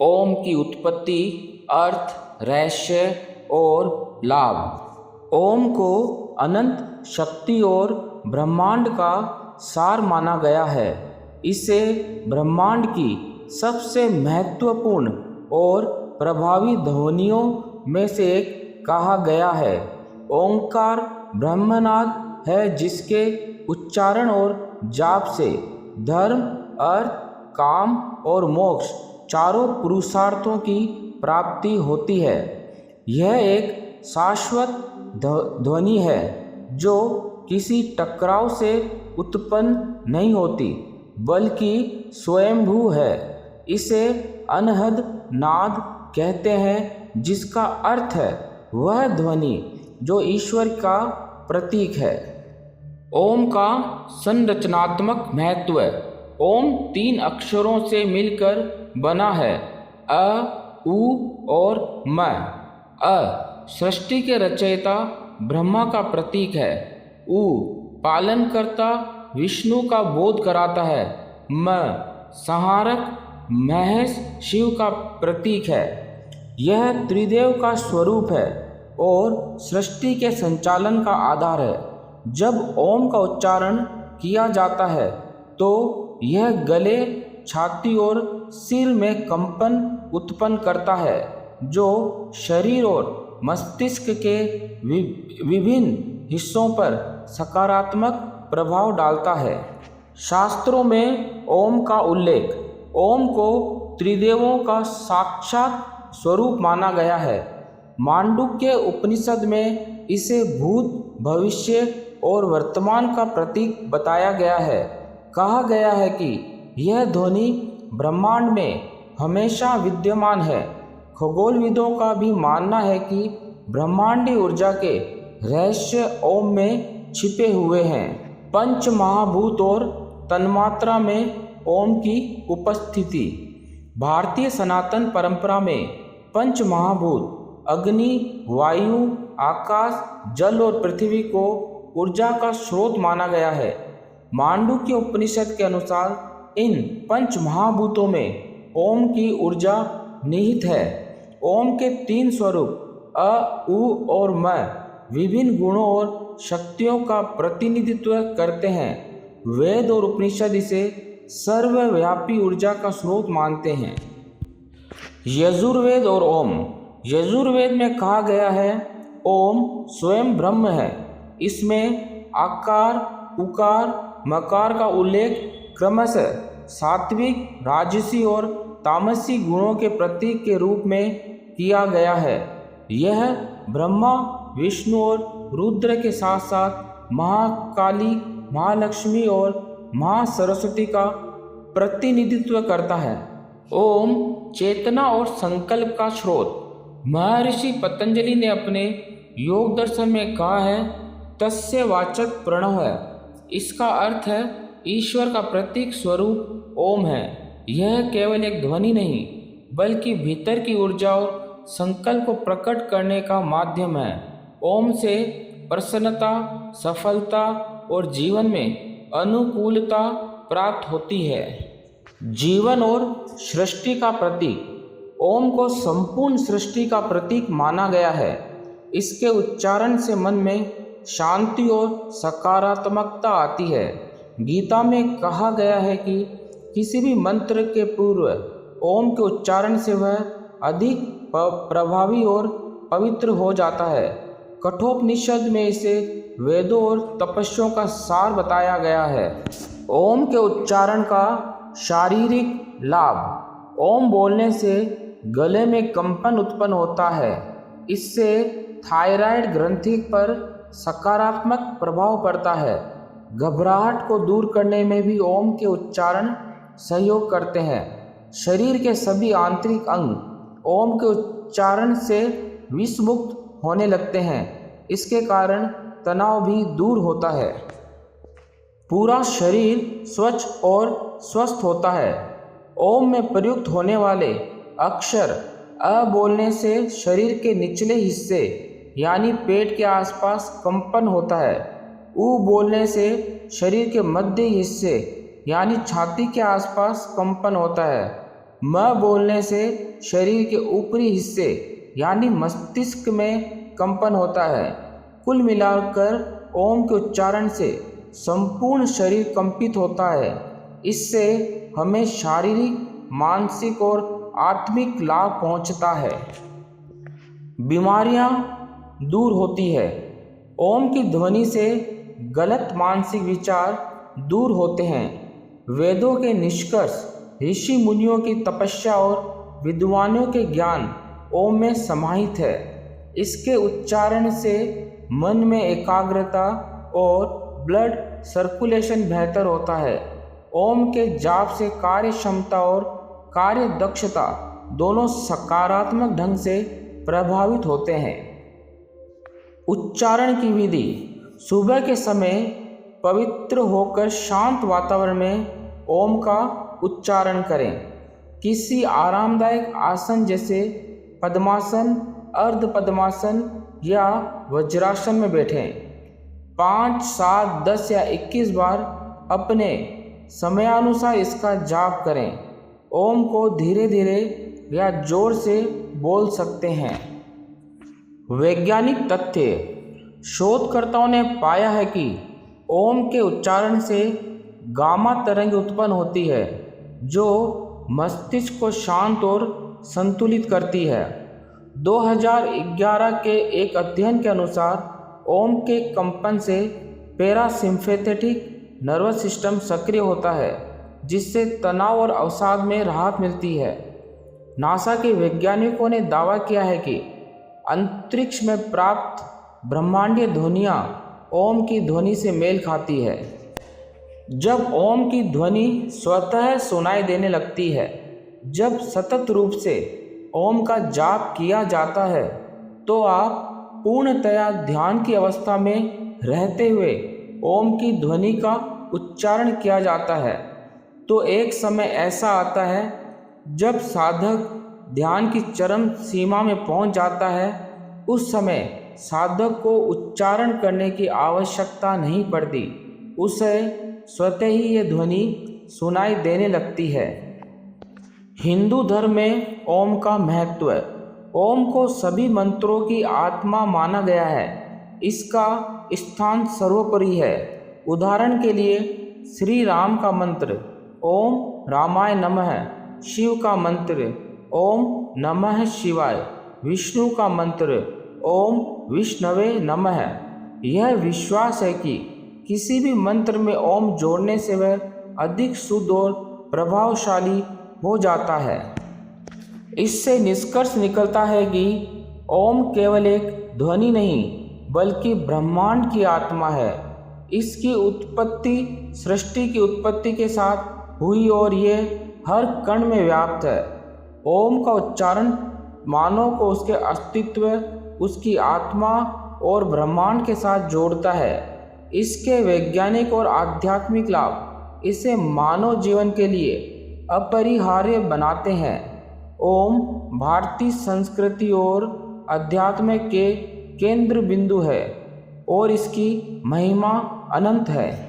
ओम की उत्पत्ति, अर्थ, रहस्य और लाभ। ओम को अनंत शक्ति और ब्रह्मांड का सार माना गया है। इसे ब्रह्मांड की सबसे महत्वपूर्ण और प्रभावी ध्वनियों में से एक कहा गया है। ओंकार ब्रह्मनाद है, जिसके उच्चारण और जाप से धर्म, अर्थ, काम और मोक्ष चारों पुरुषार्थों की प्राप्ति होती है। यह एक शाश्वत ध्वनि है जो किसी टकराव से उत्पन्न नहीं होती, बल्कि स्वयंभू है। इसे अनहद नाद कहते हैं, जिसका अर्थ है वह ध्वनि जो ईश्वर का प्रतीक है। ओम का संरचनात्मक महत्व। ओम 3 अक्षरों से मिलकर बना है, अ, उ और म। अ सृष्टि के रचयिता ब्रह्मा का प्रतीक है। उ पालनकर्ता विष्णु का बोध कराता है। म संहारक महेश शिव का प्रतीक है। यह त्रिदेव का स्वरूप है और सृष्टि के संचालन का आधार है। जब ओम का उच्चारण किया जाता है तो यह गले, छाती और सिर में कंपन उत्पन्न करता है, जो शरीर और मस्तिष्क के विभिन्न हिस्सों पर सकारात्मक प्रभाव डालता है। शास्त्रों में ओम का उल्लेख। ओम को त्रिदेवों का साक्षात स्वरूप माना गया है। मांडुक्य उपनिषद में इसे भूत, भविष्य और वर्तमान का प्रतीक बताया गया है। कहा गया है कि यह ध्वनि ब्रह्मांड में हमेशा विद्यमान है। खगोलविदों का भी मानना है कि ब्रह्मांडी ऊर्जा के रहस्य ओम में छिपे हुए हैं। पंच महाभूत और तन्मात्रा में ओम की उपस्थिति। भारतीय सनातन परंपरा में पंच महाभूत अग्नि, वायु, आकाश, जल और पृथ्वी को ऊर्जा का स्रोत माना गया है। मांडुक्य उपनिषद के अनुसार इन पंच महाभूतों में ओम की ऊर्जा निहित है। ओम के 3 स्वरूप अ, उ और म विभिन्न गुणों और शक्तियों का प्रतिनिधित्व करते हैं। वेद और उपनिषद इसे सर्वव्यापी ऊर्जा का स्रोत मानते हैं। यजुर्वेद और ओम। यजुर्वेद में कहा गया है ओम स्वयं ब्रह्म है। इसमें आकार, उकार, मकार का उल्लेख क्रमशः सात्विक, राजसी और तामसी गुणों के प्रतीक के रूप में किया गया है। यह ब्रह्मा, विष्णु और रुद्र के साथ साथ महाकाली, महालक्ष्मी और महासरस्वती का प्रतिनिधित्व करता है। ओम चेतना और संकल्प का स्रोत। महर्षि पतंजलि ने अपने योग दर्शन में कहा है तस्य वाचक प्रणव है। इसका अर्थ है ईश्वर का प्रतीक स्वरूप ओम है। यह केवल एक ध्वनि नहीं, बल्कि भीतर की ऊर्जा और संकल्प को प्रकट करने का माध्यम है। ओम से प्रसन्नता, सफलता और जीवन में अनुकूलता प्राप्त होती है। जीवन और सृष्टि का प्रतीक। ओम को संपूर्ण सृष्टि का प्रतीक माना गया है। इसके उच्चारण से मन में शांति और सकारात्मकता आती है। गीता में कहा गया है कि किसी भी मंत्र के पूर्व ओम के उच्चारण से वह अधिक प्रभावी और पवित्र हो जाता है। कठोपनिषद में इसे वेदों और तपस्याओं का सार बताया गया है। ओम के उच्चारण का शारीरिक लाभ। ओम बोलने से गले में कंपन उत्पन्न होता है। इससे थायराइड ग्रंथि पर सकारात्मक प्रभाव पड़ता है। घबराहट को दूर करने में भी ओम के उच्चारण सहयोग करते हैं। शरीर के सभी आंतरिक अंग ओम के उच्चारण से विषमुक्त होने लगते हैं। इसके कारण तनाव भी दूर होता है। पूरा शरीर स्वच्छ और स्वस्थ होता है। ओम में प्रयुक्त होने वाले अक्षर अ बोलने से शरीर के निचले हिस्से यानी पेट के आसपास कंपन होता है। उ बोलने से शरीर के मध्य हिस्से यानी छाती के आसपास कंपन होता है। म बोलने से शरीर के ऊपरी हिस्से यानी मस्तिष्क में कंपन होता है। कुल मिलाकर ओम के उच्चारण से संपूर्ण शरीर कंपित होता है। इससे हमें शारीरिक, मानसिक और आत्मिक लाभ पहुंचता है। बीमारियां दूर होती है। ओम की ध्वनि से गलत मानसिक विचार दूर होते हैं। वेदों के निष्कर्ष, ऋषि मुनियों की तपस्या और विद्वानों के ज्ञान ओम में समाहित है। इसके उच्चारण से मन में एकाग्रता और ब्लड सर्कुलेशन बेहतर होता है। ओम के जाप से कार्य क्षमता और कार्य दक्षता दोनों सकारात्मक ढंग से प्रभावित होते हैं। उच्चारण की विधि: सुबह के समय पवित्र होकर शांत वातावरण में ओम का उच्चारण करें। किसी आरामदायक आसन जैसे पद्मासन, अर्ध पद्मासन या वज्रासन में बैठें। 5, 7, 10 या 21 बार अपने समयानुसार इसका जाप करें। ओम को धीरे धीरे या जोर से बोल सकते हैं। वैज्ञानिक तथ्य: शोधकर्ताओं ने पाया है कि ओम के उच्चारण से गामा तरंग उत्पन्न होती है जो मस्तिष्क को शांत और संतुलित करती है। 2011 के एक अध्ययन के अनुसार ओम के कंपन से पैरासिम्पैथेटिक नर्वस सिस्टम सक्रिय होता है, जिससे तनाव और अवसाद में राहत मिलती है। नासा के वैज्ञानिकों ने दावा किया है कि अंतरिक्ष में प्राप्त ब्रह्मांडीय ध्वनियाँ ओम की ध्वनि से मेल खाती है। जब ओम की ध्वनि स्वतः सुनाई देने लगती है, जब सतत रूप से ओम का जाप किया जाता है, तो आप पूर्णतया ध्यान की अवस्था में रहते हुए ओम की ध्वनि का उच्चारण किया जाता है। तो एक समय ऐसा आता है जब साधक ध्यान की चरम सीमा में पहुंच जाता है। उस समय साधक को उच्चारण करने की आवश्यकता नहीं पड़ती, उसे स्वतः ही ये ध्वनि सुनाई देने लगती है। हिंदू धर्म में ओम का महत्व: ओम को सभी मंत्रों की आत्मा माना गया है। इसका स्थान सर्वोपरि है। उदाहरण के लिए श्री राम का मंत्र ओम रामाय नमः, शिव का मंत्र ओम नमः शिवाय, विष्णु का मंत्र ओम विष्णवे नमः। यह विश्वास है कि किसी भी मंत्र में ओम जोड़ने से वह अधिक शुद्ध और प्रभावशाली हो जाता है। इससे निष्कर्ष निकलता है कि ओम केवल एक ध्वनि नहीं बल्कि ब्रह्मांड की आत्मा है। इसकी उत्पत्ति सृष्टि की उत्पत्ति के साथ हुई और ये हर कण में व्याप्त है। ओम का उच्चारण मानव को उसके अस्तित्व, उसकी आत्मा और ब्रह्मांड के साथ जोड़ता है। इसके वैज्ञानिक और आध्यात्मिक लाभ इसे मानव जीवन के लिए अपरिहार्य बनाते हैं। ओम भारतीय संस्कृति और अध्यात्म के केंद्र बिंदु है और इसकी महिमा अनंत है।